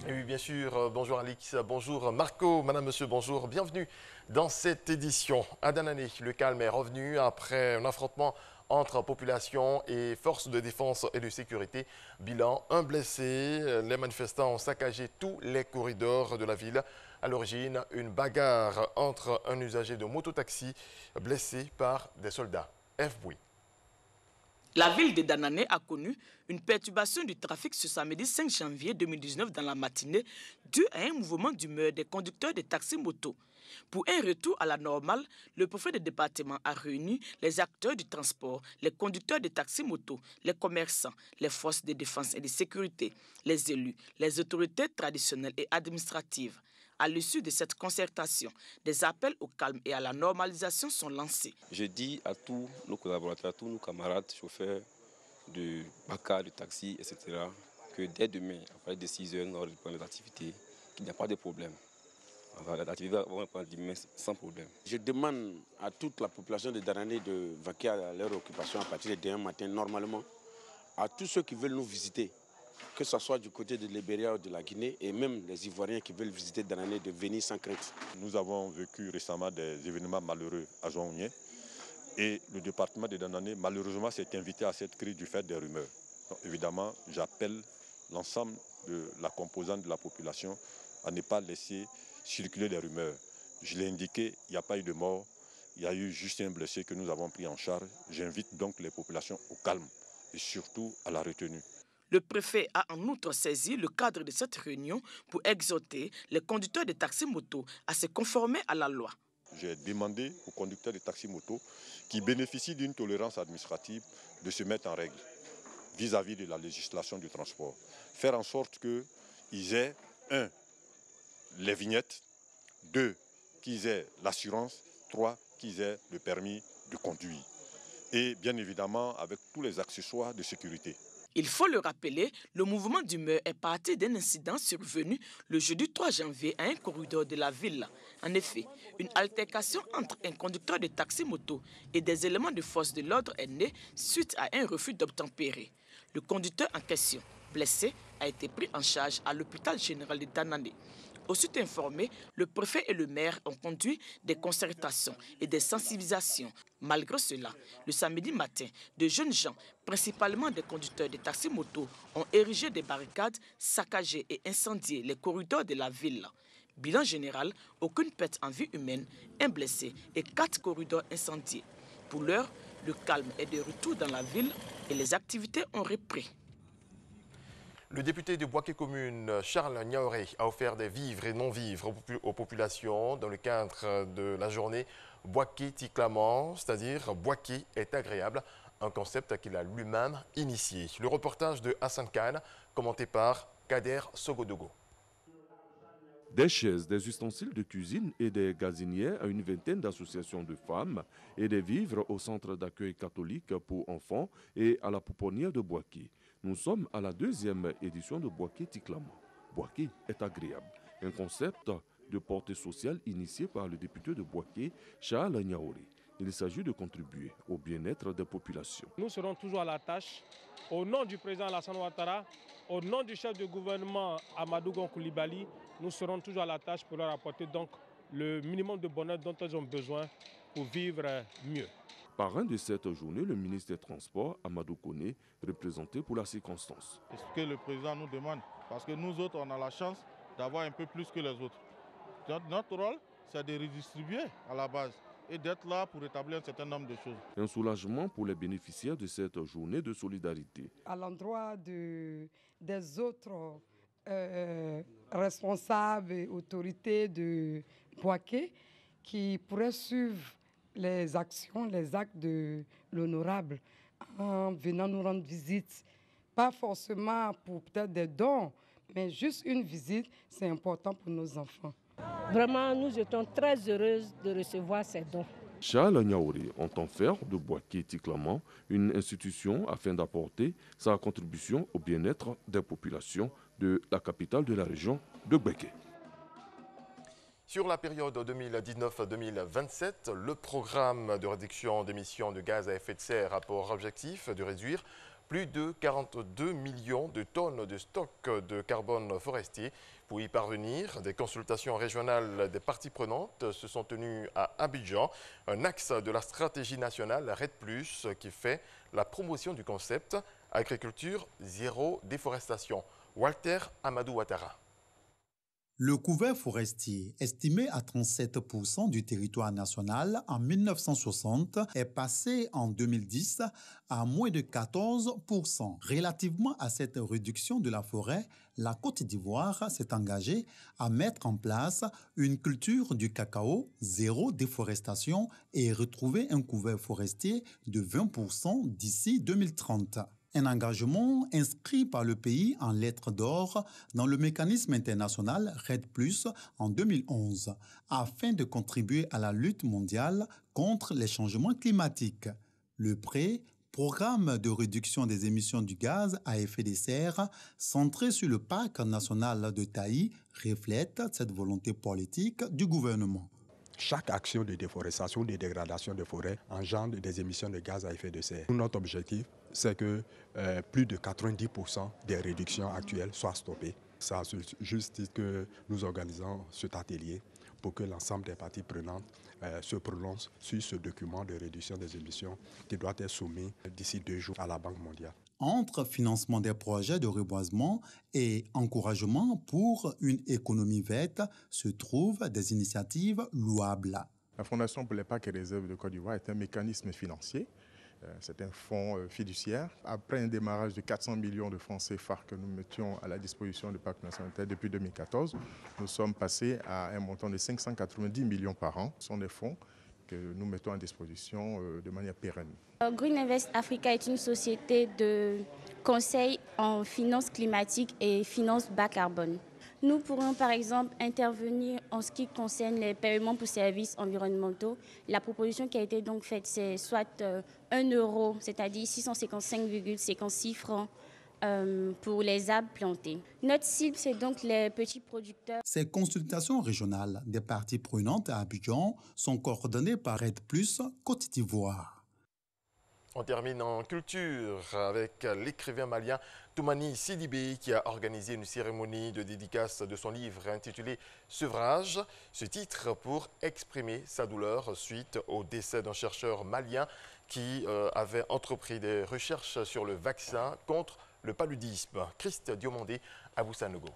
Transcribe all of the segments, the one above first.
Et oui, bien sûr, bonjour Alix, bonjour Marco, madame, monsieur, bonjour, bienvenue dans cette édition. À Danané, le calme est revenu après un affrontement entre population et forces de défense et de sécurité. Bilan, un blessé, les manifestants ont saccagé tous les corridors de la ville. À l'origine, une bagarre entre un usager de mototaxi blessé par des soldats. F. Bouy. La ville de Danané a connu une perturbation du trafic ce samedi 5 janvier 2019 dans la matinée due à un mouvement d'humeur des conducteurs de taxis-motos. Pour un retour à la normale, le préfet de département a réuni les acteurs du transport, les conducteurs de taxis-motos, les commerçants, les forces de défense et de sécurité, les élus, les autorités traditionnelles et administratives. À l'issue de cette concertation, des appels au calme et à la normalisation sont lancés. Je dis à tous nos collaborateurs, à tous nos camarades, chauffeurs de Baka, de taxi, etc., que dès demain, à partir de 6 heures, nous allons reprendre l'activité, qu'il n'y a pas de problème. L'activité va reprendre demain sans problème. Je demande à toute la population de Danané de vaquer à leur occupation à partir de demain matin, normalement, à tous ceux qui veulent nous visiter, que ce soit du côté de Libéria ou de la Guinée, et même les Ivoiriens qui veulent visiter Danané, de venir sans crainte. Nous avons vécu récemment des événements malheureux à Zouaounié et le département de Danané, malheureusement, s'est invité à cette crise du fait des rumeurs. Donc, évidemment, j'appelle l'ensemble de la composante de la population à ne pas laisser circuler les rumeurs. Je l'ai indiqué, il n'y a pas eu de mort, il y a eu juste un blessé que nous avons pris en charge. J'invite donc les populations au calme et surtout à la retenue. Le préfet a en outre saisi le cadre de cette réunion pour exhorter les conducteurs de taxis-motos à se conformer à la loi. J'ai demandé aux conducteurs de taxis-motos qui bénéficient d'une tolérance administrative de se mettre en règle vis-à-vis de la législation du transport. Faire en sorte qu'ils aient, 1, les vignettes, 2, qu'ils aient l'assurance, 3, qu'ils aient le permis de conduire. Et bien évidemment avec tous les accessoires de sécurité. Il faut le rappeler, le mouvement d'humeur est parti d'un incident survenu le jeudi 3 janvier à un corridor de la ville. En effet, une altercation entre un conducteur de taxi-moto et des éléments de force de l'ordre est née suite à un refus d'obtempérer. Le conducteur en question, blessé, a été pris en charge à l'hôpital général de Danané. Aussitôt informé, le préfet et le maire ont conduit des concertations et des sensibilisations. Malgré cela, le samedi matin, de jeunes gens, principalement des conducteurs de taxis-motos, ont érigé des barricades, saccagé et incendié les corridors de la ville. Bilan général, aucune perte en vie humaine, un blessé et 4 corridors incendiés. Pour l'heure, le calme est de retour dans la ville et les activités ont repris. Le député de Boaké Commune, Charles Niaoré, a offert des vivres et non-vivres aux populations dans le cadre de la journée Boaké Ticlaman, c'est-à-dire Boaké est agréable, un concept qu'il a lui-même initié. Le reportage de Hassan Khan, commenté par Kader Sogodogo. Des chaises, des ustensiles de cuisine et des gazinières à une vingtaine d'associations de femmes et des vivres au centre d'accueil catholique pour enfants et à la pouponnière de Boaké. Nous sommes à la 2e édition de Boaké Ticlaman. Boaké est agréable, un concept de portée sociale initié par le député de Boaké, Charles Niaoré. Il s'agit de contribuer au bien-être des populations. Nous serons toujours à la tâche, au nom du président Alassane Ouattara, au nom du chef de gouvernement Amadou Gon Coulibaly, nous serons toujours à la tâche pour leur apporter donc le minimum de bonheur dont ils ont besoin pour vivre mieux. Parrain de cette journée, le ministre des Transports, Amadou Koné, représenté pour la circonstance. C'est ce que le président nous demande, parce que nous autres, on a la chance d'avoir un peu plus que les autres. Notre rôle, c'est de redistribuer à la base et d'être là pour établir un certain nombre de choses. Un soulagement pour les bénéficiaires de cette journée de solidarité. À l'endroit des autres responsables et autorités de Boaké qui pourraient suivre les actions, les actes de l'honorable en venant nous rendre visite. Pas forcément pour peut-être des dons, mais juste une visite, c'est important pour nos enfants. Vraiment, nous étions très heureuses de recevoir ces dons. Charles Niaoré entend faire de Boaké Ticlaman une institution afin d'apporter sa contribution au bien-être des populations de la capitale de la région de Boaké. Sur la période 2019-2027, le programme de réduction d'émissions de gaz à effet de serre a pour objectif de réduire plus de 42 millions de tonnes de stock de carbone forestier. Pour y parvenir, des consultations régionales des parties prenantes se sont tenues à Abidjan, un axe de la stratégie nationale RED+, qui fait la promotion du concept agriculture zéro déforestation. Walter Amadou Ouattara. Le couvert forestier, estimé à 37% du territoire national en 1960, est passé en 2010 à moins de 14%. Relativement à cette réduction de la forêt, la Côte d'Ivoire s'est engagée à mettre en place une culture du cacao, zéro déforestation et retrouver un couvert forestier de 20% d'ici 2030. Un engagement inscrit par le pays en lettres d'or dans le mécanisme international RED+ en 2011, afin de contribuer à la lutte mondiale contre les changements climatiques. Le PRÉ, programme de réduction des émissions du gaz à effet de serre, centré sur le parc national de Taï, reflète cette volonté politique du gouvernement. Chaque action de déforestation ou de dégradation de forêt engendre des émissions de gaz à effet de serre. Notre objectif, c'est que plus de 90% des réductions actuelles soient stoppées. Ça justifie que nous organisons cet atelier pour que l'ensemble des parties prenantes se prononcent sur ce document de réduction des émissions qui doit être soumis d'ici 2 jours à la Banque mondiale. Entre financement des projets de reboisement et encouragement pour une économie verte se trouvent des initiatives louables. La Fondation pour les parcs et réserves de Côte d'Ivoire est un mécanisme financier. C'est un fonds fiduciaire. Après un démarrage de 400 millions de francs CFA que nous mettions à la disposition du parc national depuis 2014, nous sommes passés à un montant de 590 millions par an. Ce sont des fonds que nous mettons à disposition de manière pérenne. Green Invest Africa est une société de conseil en finances climatiques et finances bas carbone. Nous pourrions par exemple intervenir en ce qui concerne les paiements pour services environnementaux. La proposition qui a été donc faite, c'est soit 1 euro, c'est-à-dire 655,56 francs pour les arbres plantés. Notre cible, c'est donc les petits producteurs. Ces consultations régionales des parties prenantes à Abidjan sont coordonnées par RED+ Côte d'Ivoire. On termine en culture avec l'écrivain malien Toumani Sidibé qui a organisé une cérémonie de dédicace de son livre intitulé « Sevrage ». Ce titre pour exprimer sa douleur suite au décès d'un chercheur malien qui avait entrepris des recherches sur le vaccin contre le paludisme. Christ Diomandé, Aboussanogo.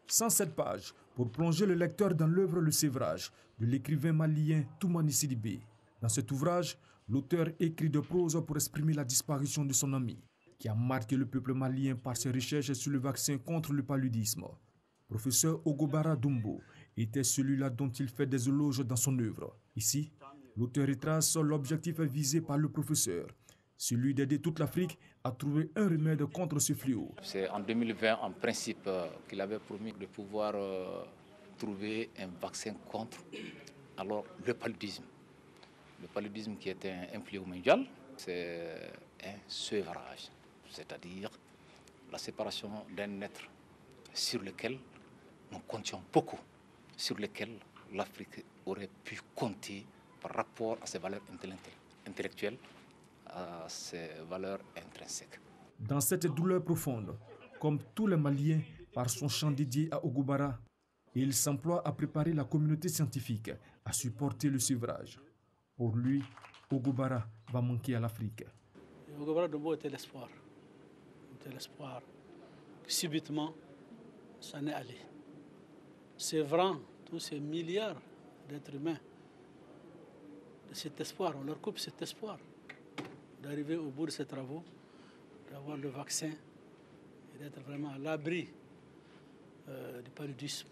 107 pages pour plonger le lecteur dans l'œuvre Le Sévrage de l'écrivain malien Toumani Sidibé. Dans cet ouvrage, l'auteur écrit de prose pour exprimer la disparition de son ami, qui a marqué le peuple malien par ses recherches sur le vaccin contre le paludisme. Professeur Ogobara Dumbo était celui-là dont il fait des éloges dans son œuvre. Ici, l'auteur retrace l'objectif visé par le professeur, celui d'aider toute l'Afrique à trouver un remède contre ce fléau. C'est en 2020, en principe, qu'il avait promis de pouvoir trouver un vaccin contre le paludisme. Le paludisme qui est un fléau mondial, c'est un sevrage, c'est-à-dire la séparation d'un être sur lequel nous comptions beaucoup, sur lequel l'Afrique aurait pu compter par rapport à ses valeurs intellectuelles, à ses valeurs intrinsèques. Dans cette douleur profonde, comme tous les Maliens, par son chant dédié à Ogobara, il s'emploie à préparer la communauté scientifique à supporter le sevrage. Pour lui, Ogobara va manquer à l'Afrique. Ogobara Dumbo était l'espoir. C'était l'espoir. Subitement, ça n'est allé. Sévrant tous ces milliards d'êtres humains de cet espoir, on leur coupe cet espoir d'arriver au bout de ces travaux, d'avoir le vaccin et d'être vraiment à l'abri du paludisme.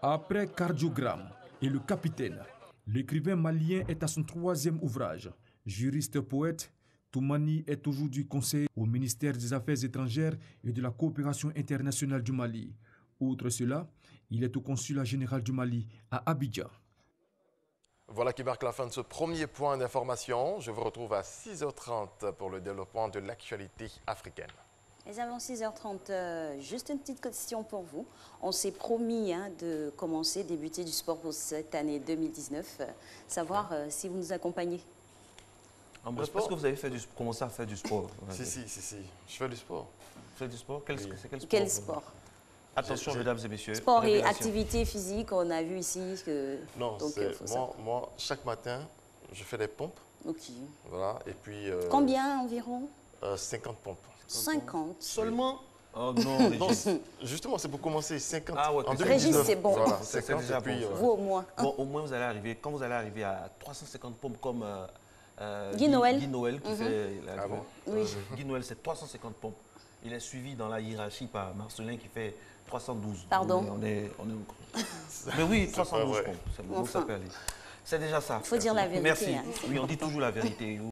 Après Cardiogramme et Le Capitaine, l'écrivain malien est à son 3e ouvrage. Juriste poète, Toumani est aujourd'hui conseiller au ministère des Affaires étrangères et de la coopération internationale du Mali. Outre cela, il est au consulat général du Mali à Abidjan. Voilà qui marque la fin de ce premier point d'information. Je vous retrouve à 6h30 pour le développement de l'actualité africaine. Et avant 6h30, juste une petite question pour vous. On s'est promis de débuter du sport pour cette année 2019. Savoir si vous nous accompagnez. En bref, est-ce que vous avez commencé à faire du sport? Si. Je fais du sport. Vous faites du sport? Quel sport? Quel sport? Attention, mesdames et messieurs. Sport et activité physique, on a vu ici que... Non, moi, chaque matin, je fais des pompes. Ok. Voilà, et puis... Combien environ? 50 pompes. 50 seulement? Oh non, justement, c'est pour commencer. 50. Ah ouais, en 2019. Régis, c'est bon. Voilà, c'est déjà bon. Vous au moins. Bon, au moins, vous allez arriver, quand vous allez arriver à 350 pompes comme Guy Noël qui fait la oui. Guy Noël, c'est 350 pompes. Il est suivi dans la hiérarchie par Marcelin qui fait 312. Pardon. On est Mais oui, 312 pompes. C'est bon, ça peut aller. C'est déjà ça. Il faut dire la vérité. Merci. Hein. Oui, on dit toujours la vérité.